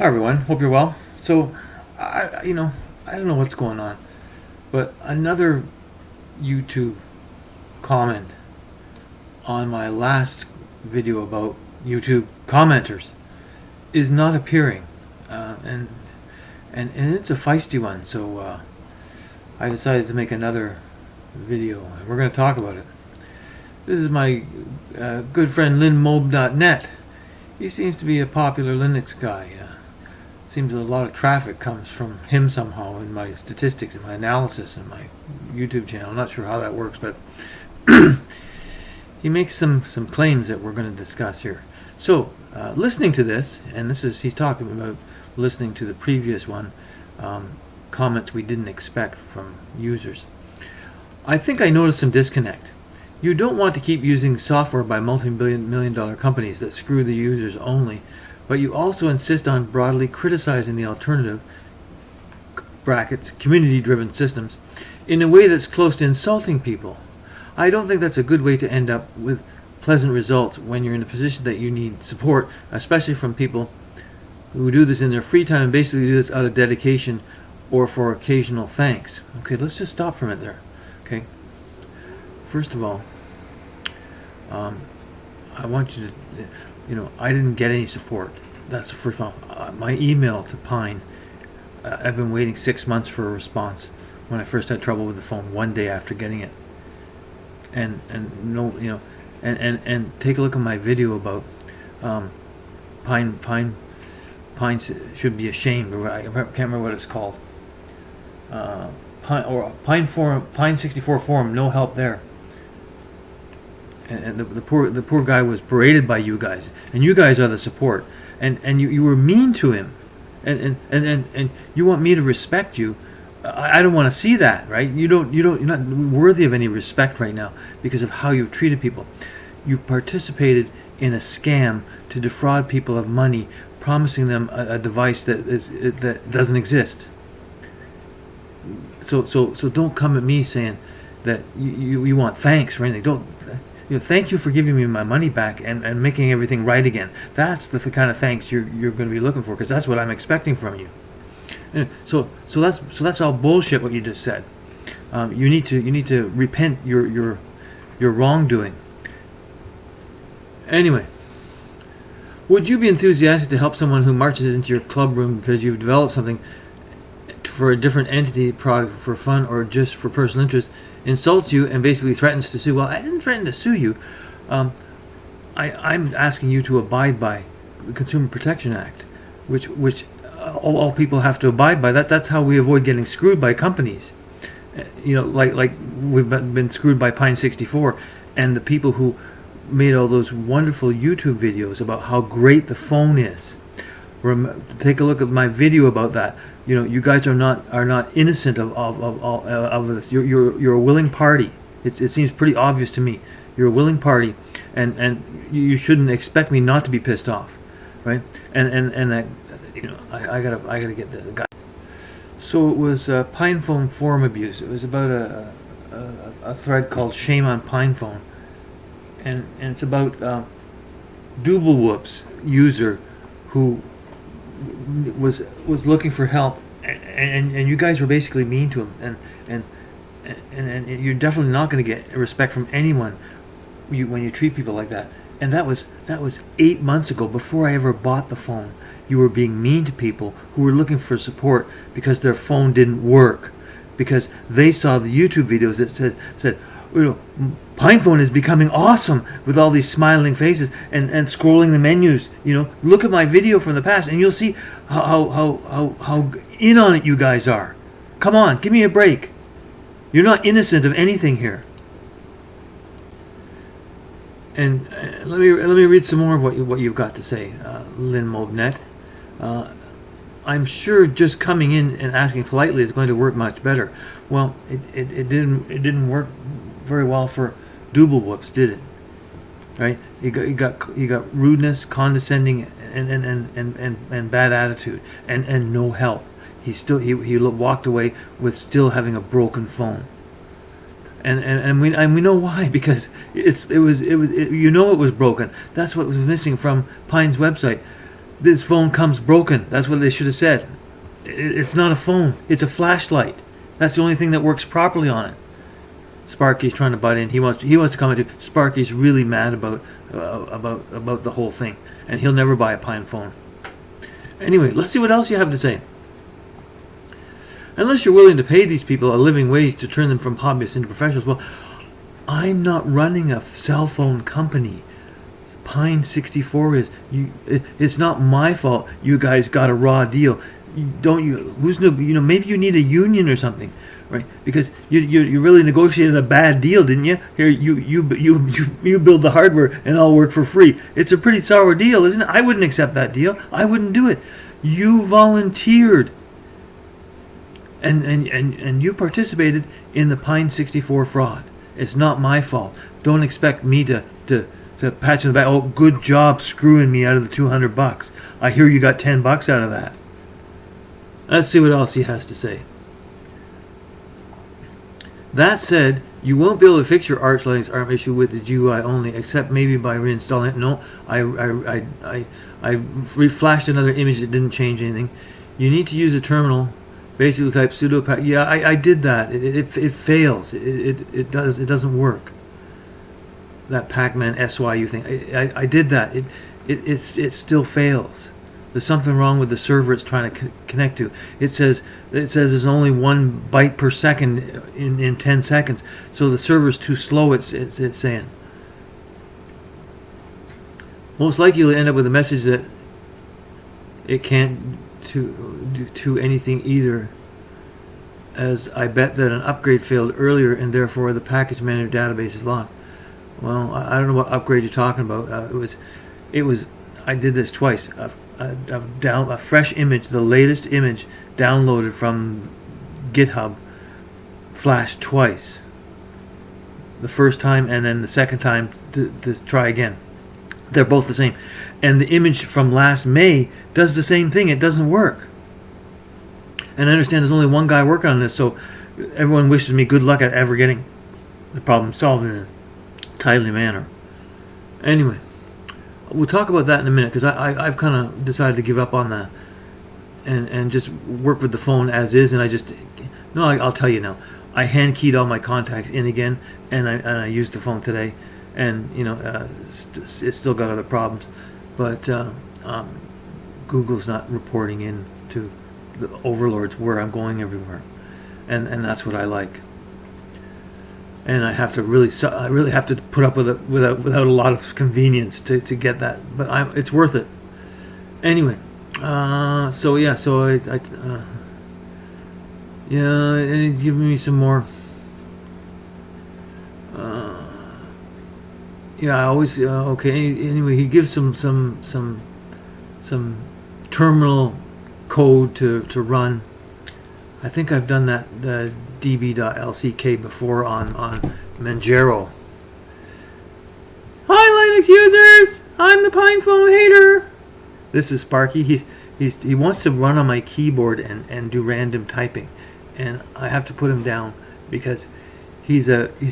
Hi everyone, hope you're well. So, I don't know what's going on, but another YouTube comment on my last video about YouTube commenters is not appearing, and it's a feisty one. So I decided to make another video, and we're going to talk about it. This is my good friend LynMob.net. He seems to be a popular Linux guy. Seems a lot of traffic comes from him somehow in my statistics and my analysis and my YouTube channel. I'm not sure how that works, but he makes some claims that we're going to discuss here. So listening to this, and he's talking about listening to the previous one, comments we didn't expect from users. I think I noticed some disconnect. You don't want to keep using software by multi-million-dollar companies that screw the users only, but you also insist on broadly criticizing the alternative brackets community-driven systems in a way that's close to insulting people. I don't think that's a good way to end up with pleasant results when you're in a position that you need support, especially from people who do this in their free time and basically do this out of dedication or for occasional thanks. Okay, let's just stop for a minute there. Okay, first of all, I want you to, I didn't get any support. That's the first one. My email to Pine, I've been waiting 6 months for a response when I first had trouble with the phone, one day after getting it. And no, and take a look at my video about Pine should be ashamed, or I can't remember what it's called. Pine 64 forum, no help there. And the poor guy was berated by you guys, and you guys are the support, and you were mean to him, and you want me to respect you. I don't want to see that, right? You're not worthy of any respect right now because of how you've treated people. You've participated in a scam to defraud people of money, promising them a device that doesn't exist. So don't come at me saying that you want thanks or anything. Don't. Thank you for giving me my money back and making everything right again. That's the kind of thanks you're going to be looking for, because that's what I'm expecting from you. And so that's all bullshit what you just said. You need to repent your wrongdoing. Anyway, would you be enthusiastic to help someone who marches into your club room because you've developed something for a different entity product for fun or just for personal interest, insults you and basically threatens to sue? Well, I didn't threaten to sue you. I'm asking you to abide by the Consumer Protection Act, which all people have to abide by. That's how we avoid getting screwed by companies. Like we've been screwed by Pine 64 and the people who made all those wonderful YouTube videos about how great the phone is. Take a look at my video about that. You guys are not innocent of this. You're a willing party. It seems pretty obvious to me. You're a willing party, and you shouldn't expect me not to be pissed off, right? And that I gotta get the guy. So it was PinePhone forum abuse. It was about a thread called "Shame on PinePhone," and it's about Doublewhoops user who was looking for help, and you guys were basically mean to him, and you're definitely not going to get respect from anyone when you treat people like that. And that was 8 months ago, before I ever bought the phone. You were being mean to people who were looking for support because their phone didn't work, because they saw the YouTube videos that said PinePhone is becoming awesome with all these smiling faces and scrolling the menus. Look at my video from the past, and you'll see how in on it you guys are. Come on, give me a break. You're not innocent of anything here. And let me read some more of what you've got to say, LynMob.net. I'm sure just coming in and asking politely is going to work much better. Well, it didn't work very well for Doublewhoops, did it? Right? You got rudeness, condescending, and bad attitude, and no help. He walked away with still having a broken phone. And we know why, because it was it was broken. That's what was missing from Pine's website. This phone comes broken. That's what they should have said. It's not a phone. It's a flashlight. That's the only thing that works properly on it. Sparky's trying to butt in. He wants to comment too. Sparky's really mad about the whole thing, and he'll never buy a Pine phone. Anyway, let's see what else you have to say. Unless you're willing to pay these people a living wage to turn them from hobbyists into professionals. Well, I'm not running a cell phone company. Pine 64 is. It's not my fault you guys got a raw deal. Maybe you need a union or something, right? Because you really negotiated a bad deal, didn't you? Here you build the hardware and I'll work for free. It's a pretty sour deal, isn't it? I wouldn't accept that deal. I wouldn't do it. You volunteered. And you participated in the Pine 64 fraud. It's not my fault. Don't expect me to patch in the back. Oh, good job screwing me out of the $200. I hear you got $10 out of that. Let's see what else he has to say. That said, you won't be able to fix your Arch Linux ARM issue with the GUI only, except maybe by reinstalling it. No, I flashed another image that didn't change anything. You need to use a terminal. Basically type sudo pack. Yeah, I did that. It fails. It doesn't work. That Pacman SYU thing. I did that. It still fails. There's something wrong with the server it's trying to connect to. It says there's only 1 byte per second in 10 seconds. So the server's too slow. It's saying. Most likely you'll end up with a message that it can't to anything either, as I bet that an upgrade failed earlier and therefore the package manager database is locked. Well, I don't know what upgrade you're talking about. It was. I did this twice. A fresh image, the latest image downloaded from GitHub, flashed twice. The first time and then the second time to try again. They're both the same. And the image from last May does the same thing. It doesn't work. And I understand there's only one guy working on this, so everyone wishes me good luck at ever getting the problem solved in a timely manner. Anyway, we'll talk about that in a minute, because I've kind of decided to give up on that and just work with the phone as is. And I'll tell you now. I hand keyed all my contacts in again, and I used the phone today, and it's still got other problems, but Google's not reporting in to the overlords where I'm going everywhere, and that's what I like. And I really have to put up with it without a lot of convenience to get that, but it's worth it. Anyway, and he's giving me some more. I always okay. Anyway, he gives some terminal code to run. I think I've done that db.lck before on Manjaro. Hi Linux users, I'm the PinePhone hater. This is Sparky. He wants to run on my keyboard and do random typing, and I have to put him down because he's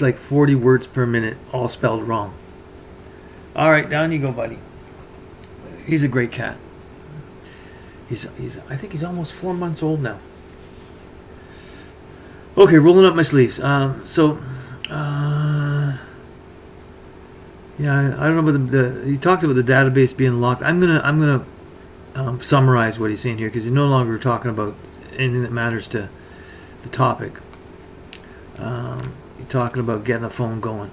like 40 words per minute, all spelled wrong. All right, down you go, buddy. He's a great cat. I think he's almost 4 months old now. Okay, rolling up my sleeves. I don't know about he talks about the database being locked. I'm gonna summarize what he's saying here, because he's no longer talking about anything that matters to the topic. He's talking about getting the phone going.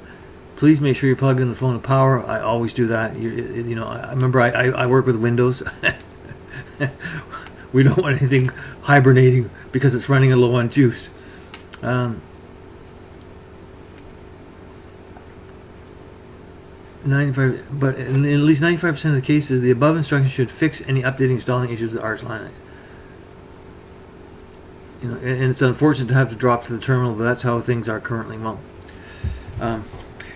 Please make sure you plug in the phone to power. I always do that. I remember I work with Windows. We don't want anything hibernating because it's running low on juice. 95, but in at least 95% of the cases, the above instructions should fix any updating installing issues with Arch Linux. And it's unfortunate to have to drop to the terminal, but that's how things are currently. Well,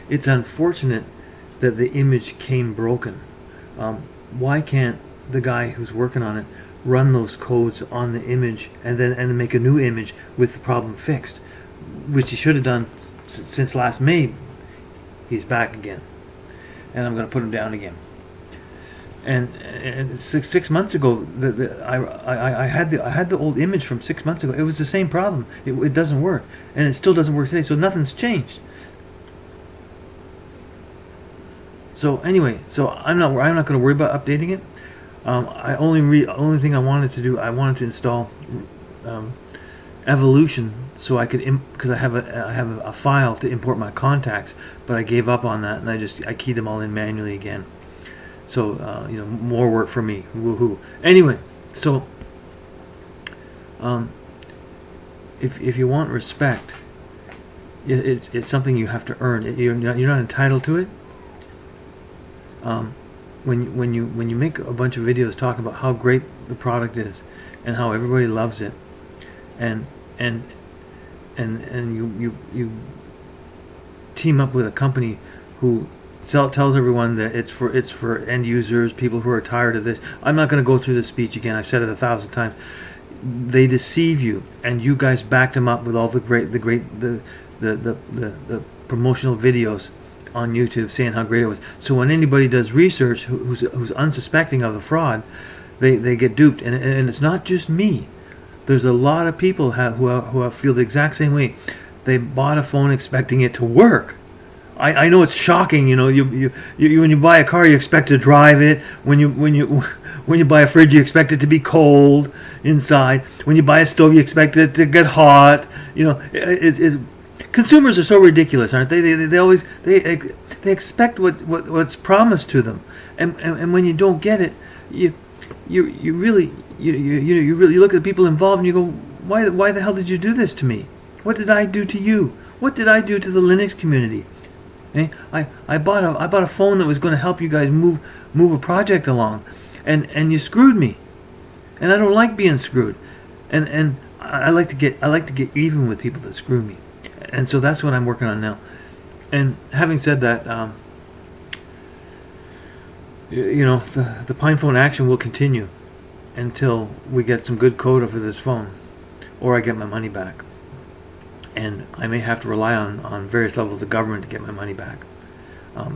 it's unfortunate that the image came broken. Why can't the guy who's working on it run those codes on the image and then make a new image with the problem fixed, which he should have done since last May? He's back again, and I'm going to put him down again. And 6 months ago, I had the old image from 6 months ago. It was the same problem. It doesn't work, and it still doesn't work today. So nothing's changed. So anyway, so I'm not going to worry about updating it. Only thing I wanted to do, I wanted to install Evolution, so I could because I have a file to import my contacts, but I gave up on that, and I keyed them all in manually again. So more work for me. Woohoo! Anyway, so if you want respect, it's something you have to earn. You're not entitled to it. When you make a bunch of videos talking about how great the product is and how everybody loves it, and you team up with a company who tells everyone that it's for end users, people who are tired of this. I'm not going to go through this speech again. I've said it 1,000 times. They deceive you, and you guys backed them up with all the promotional videos on YouTube saying how great it was. So when anybody does research who's unsuspecting of the fraud, they get duped, and it's not just me. There's a lot of people who feel the exact same way. They bought a phone expecting it to work. I know it's shocking, you when you buy a car, you expect to drive it. When you buy a fridge, you expect it to be cold inside. When you buy a stove, you expect it to get hot. Consumers are so ridiculous, aren't they? They always expect what's promised to them, and when you don't get it, you really look at the people involved and you go, why the hell did you do this to me? What did I do to you? What did I do to the Linux community? I bought a phone that was going to help you guys move a project along, and you screwed me, and I don't like being screwed, and I like to get even with people that screw me, and so that's what I'm working on now. And having said that, the PinePhone action will continue until we get some good code for this phone, or I get my money back. And I may have to rely on various levels of government to get my money back.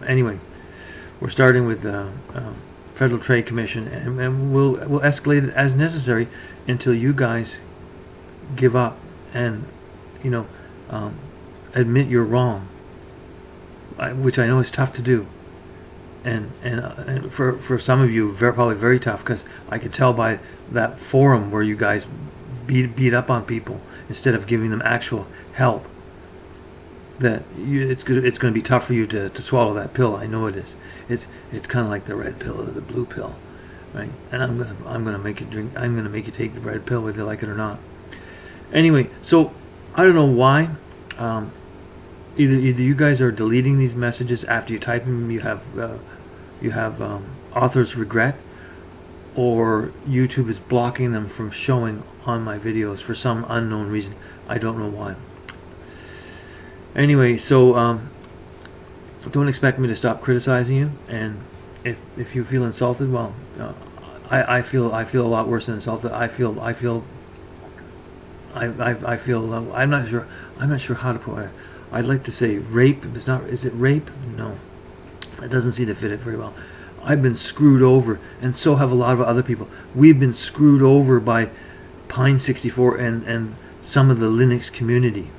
Anyway, we're starting with the Federal Trade Commission, and we'll escalate it as necessary until you guys give up and admit you're wrong, which I know is tough to do. And for some of you, probably very tough, because I could tell by that forum where you guys beat up on people instead of giving them actual help that it's going to be tough for you to swallow that pill. I know it is. It's kind of like the red pill or the blue pill, right? And I'm gonna make you drink. I'm gonna make you take the red pill whether you like it or not. Anyway, so I don't know why. Either you guys are deleting these messages after you type them. You have author's regret, or YouTube is blocking them from showing on my videos for some unknown reason. I don't know why. Anyway, so don't expect me to stop criticizing you, and if you feel insulted, well, I feel a lot worse than insulted. I feel I'm not sure how to put it. I'd like to say rape. It's not. Is it rape? No, it doesn't seem to fit it very well. I've been screwed over, and so have a lot of other people. We've been screwed over by Pine64 and some of the Linux community.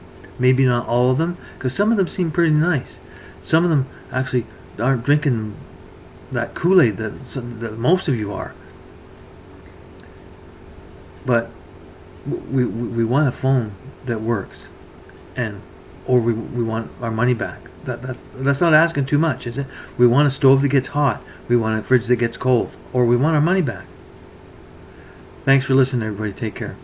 Maybe not all of them, because some of them seem pretty nice. Some of them actually aren't drinking that Kool-Aid that most of you are. But we want a phone that works, or we want our money back. That's not asking too much, is it? We want a stove that gets hot. We want a fridge that gets cold, or we want our money back. Thanks for listening, everybody. Take care.